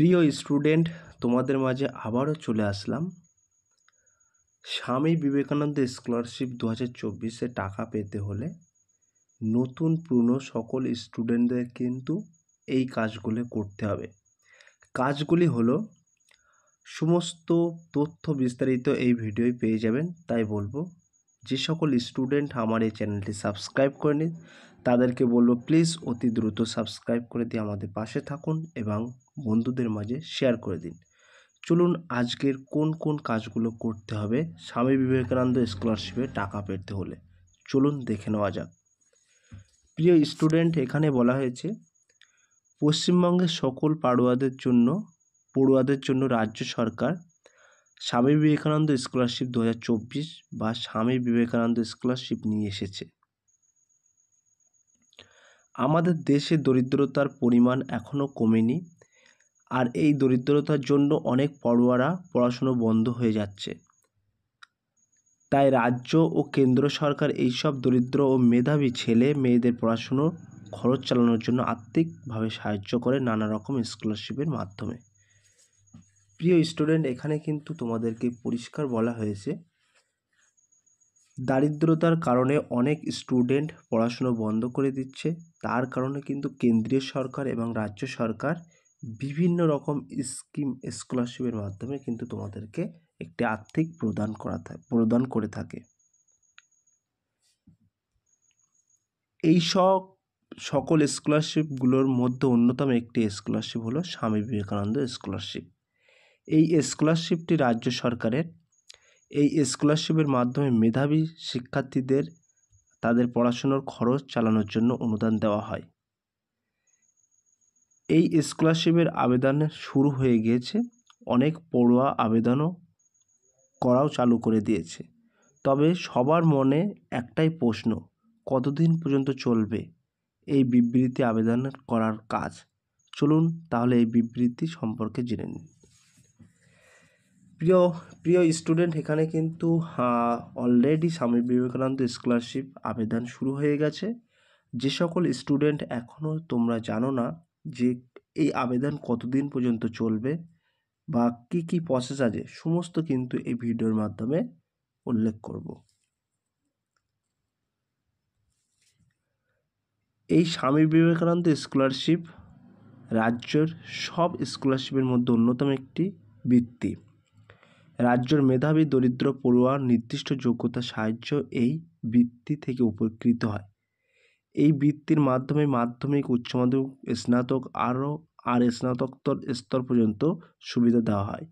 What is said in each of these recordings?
প্রিয় স্টুডেন্ট, তোমাদের মাঝে আবারও চলে আসলাম। স্বামী বিবেকানন্দ স্কলারশিপ 2024-এ টাকা পেতে হলে নতুন পুরনো সকল স্টুডেন্টদের কিন্তু এই কাজগুলো করতে হবে। কাজগুলি হলো, সমস্ত তথ্য বিস্তারিত এই ভিডিওয় পেয়ে যাবেন। তাই বলবো, যে সকল স্টুডেন্ট আমার এই চ্যানেলটি সাবস্ক্রাইব করেনি তাদেরকে বলবো প্লিজ অতি দ্রুত সাবস্ক্রাইব করে দিয়ে আমাদের পাশে থাকুন এবং বন্ধুদের মাঝে শেয়ার করে দিন। চলুন আজকের কোন কোন কাজগুলো করতে হবে স্বামী বিবেকানন্দ স্কলারশিপে টাকা পেতে হলে চলুন দেখে নেওয়া যাক। প্রিয় স্টুডেন্ট, এখানে বলা হয়েছে পশ্চিমবঙ্গের সকল পড়ুয়াদের জন্য রাজ্য সরকার স্বামী বিবেকানন্দ স্কলারশিপ 2024 বা স্বামী বিবেকানন্দ স্কলারশিপ নিয়ে এসেছে। আমাদের দেশে দরিদ্রতার পরিমাণ এখনও কমেনি, আর এই দরিদ্রতার জন্য অনেক পড়ুয়ারা পড়াশুনো বন্ধ হয়ে যাচ্ছে। তাই রাজ্য ও কেন্দ্র সরকার এইসব দরিদ্র ও মেধাবী ছেলে মেয়েদের পড়াশুনো খরচ চালানোর জন্য আর্থিকভাবে সাহায্য করে নানা রকম স্কলারশিপের মাধ্যমে। প্রিয় স্টুডেন্ট, এখানে কিন্তু তোমাদেরকে পরিষ্কার বলা হয়েছে দারিদ্রতার কারণে অনেক স্টুডেন্ট পড়াশুনো বন্ধ করে দিচ্ছে। তার কারণে কিন্তু কেন্দ্রীয় সরকার এবং রাজ্য সরকার বিভিন্ন রকম স্কিম স্কলারশিপের মাধ্যমে কিন্তু তোমাদেরকে একটি আর্থিক প্রদান করে থাকে। এই সকল স্কলারশিপগুলোর মধ্যে অন্যতম একটি স্কলারশিপ হলো স্বামী বিবেকানন্দ স্কলারশিপ। এই স্কলারশিপটি রাজ্য সরকারের। এই স্কলারশিপের মাধ্যমে মেধাবী শিক্ষার্থীদের তাদের পড়াশোনার খরচ চালানোর জন্য অনুদান দেওয়া হয়। এই স্কলারশিপের আবেদন শুরু হয়ে গিয়েছে, অনেক পড়ুয়া আবেদনও করাও চালু করে দিয়েছে। তবে সবার মনে একটাই প্রশ্ন, কতদিন পর্যন্ত চলবে এই বিবৃতি আবেদন করার কাজ? চলুন তাহলে এই বিবৃতি সম্পর্কে জেনে নিন। প্রিয় স্টুডেন্ট, এখানে কিন্তু অলরেডি স্বামী বিবেকানন্দ স্কলারশিপ আবেদন শুরু হয়ে গেছে। যে সকল স্টুডেন্ট এখনও তোমরা জানো না যে এই আবেদন কতদিন পর্যন্ত চলবে বা কি কি প্রসেস আছে, সমস্ত কিন্তু এই ভিডিওর মাধ্যমে উল্লেখ করব। এই স্বামী বিবেকানন্দ স্কলারশিপ রাজ্যের সব স্কলারশিপের মধ্যে অন্যতম একটি বৃত্তি। রাজ্যের মেধাবী দরিদ্র পড়ুয়ার নির্দিষ্ট যোগ্যতা সাহায্য এই বৃত্তি থেকে উপকৃত হয়। এই বৃত্তির মাধ্যমে মাধ্যমিক, উচ্চ মাধ্যমিক, স্নাতক আর স্নাতকোত্তর স্তর পর্যন্ত সুবিধা দেওয়া হয়।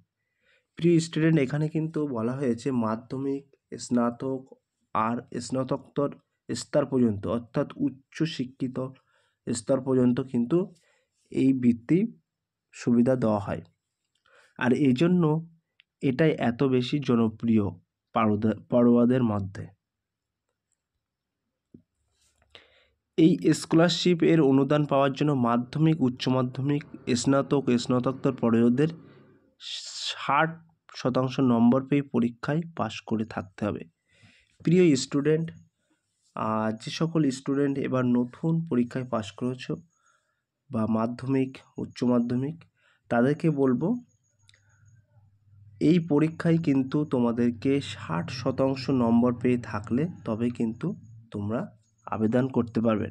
প্রিয় স্টুডেন্ট, এখানে কিন্তু বলা হয়েছে মাধ্যমিক, স্নাতক আর স্নাতকোত্তর স্তর পর্যন্ত, অর্থাৎ উচ্চ শিক্ষিত স্তর পর্যন্ত কিন্তু এই বৃত্তি সুবিধা দেওয়া হয়। আর এই জন্য এটাই এত বেশি জনপ্রিয় পড়ুয়াদের মধ্যে। এই স্কলারশিপ এর অনুদান পাওয়ার জন্য মাধ্যমিক, উচ্চ মাধ্যমিক, স্নাতকোত্তর পড়ুয়াদের 60% নম্বর পেয়ে পরীক্ষায় পাশ করে থাকতে হবে। প্রিয় স্টুডেন্ট, যে সকল স্টুডেন্ট এবার নতুন পরীক্ষায় পাশ করেছো বা মাধ্যমিক, উচ্চ মাধ্যমিক, তাদেরকে বলবো এই পরীক্ষায় কিন্তু তোমাদেরকে 60% নম্বর পেয়ে থাকলে তবে কিন্তু তোমরা আবেদন করতে পারবে।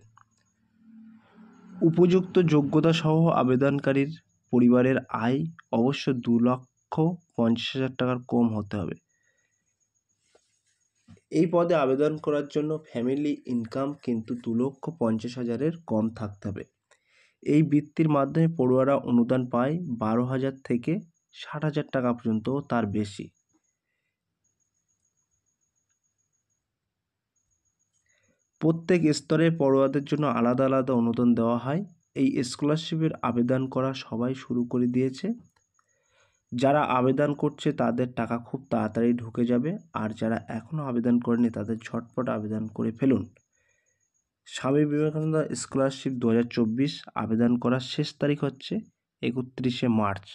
উপযুক্ত যোগ্যতা সহ আবেদনকারীর পরিবারের আয় অবশ্য 2,50,000 টাকার কম হতে হবে। এই পদে আবেদন করার জন্য ফ্যামিলি ইনকাম কিন্তু 2,50,000-এর কম থাকতে হবে। এই বৃত্তির মাধ্যমে পড়ুয়ারা অনুদান পায় 12,000 থেকে 60,000 টাকা পর্যন্ত, তার বেশি। প্রত্যেক স্তরে পড়ুয়াদের জন্য আলাদা আলাদা অনুদান দেওয়া হয়। এই স্কলারশিপের আবেদন করা সবাই শুরু করে দিয়েছে। যারা আবেদন করছে তাদের টাকা খুব তাড়াতাড়ি ঢুকে যাবে, আর যারা এখনও আবেদন করেনি তাদের ঝটপট আবেদন করে ফেলুন। স্বামী বিবেকানন্দ স্কলারশিপ 2024 আবেদন করার শেষ তারিখ হচ্ছে 31শে মার্চ।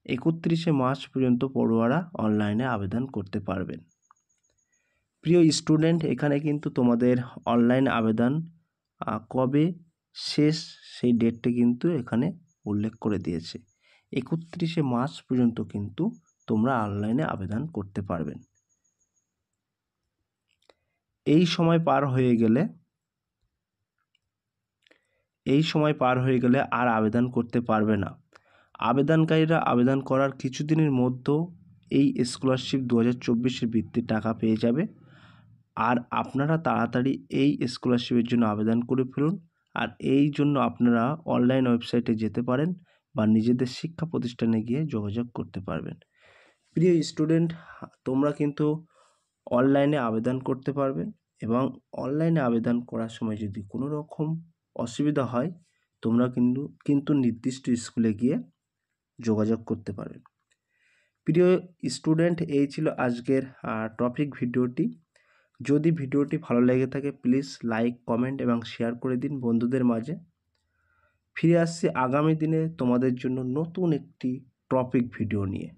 31শে মার্চ পর্যন্ত পড়ুয়ারা অনলাইনে আবেদন করতে পারবেন। প্রিয় স্টুডেন্ট, এখানে কিন্তু তোমাদের অনলাইন আবেদন কবে শেষ সেই ডেটটি কিন্তু এখানে উল্লেখ করে দিয়েছে। 31শে মার্চ পর্যন্ত কিন্তু তোমরা অনলাইনে আবেদন করতে পারবেন। এই সময় পার হয়ে গেলে আর আবেদন করতে পারবে না। আবেদনকারীরা আবেদন করার কিছুদিনের মধ্যে এই স্কলারশিপ 2024-এর বৃত্তির টাকা পেয়ে যাবে। আর আপনারা তাড়াতাড়ি এই স্কলারশিপের জন্য আবেদন করে ফেলুন। আর এই জন্য আপনারা অনলাইন ওয়েবসাইটে যেতে পারেন বা নিজেদের শিক্ষা প্রতিষ্ঠানে গিয়ে যোগাযোগ করতে পারবেন। প্রিয় স্টুডেন্ট, তোমরা কিন্তু অনলাইনে আবেদন করতে পারবেন এবং অনলাইনে আবেদন করার সময় যদি কোনো রকম অসুবিধা হয় তোমরা কিন্তু নির্দিষ্ট স্কুলে গিয়ে যোগাযোগ করতে পারবেন। প্রিয় স্টুডেন্ট, এই ছিল আজকের টপিক ভিডিওটি। যদি ভিডিওটি ভালো লেগে থাকে প্লিজ লাইক, কমেন্ট এবং শেয়ার করে দিন বন্ধুদের মাঝে। ফিরে আসছি আগামী দিনে তোমাদের জন্য নতুন একটি টপিক ভিডিও নিয়ে।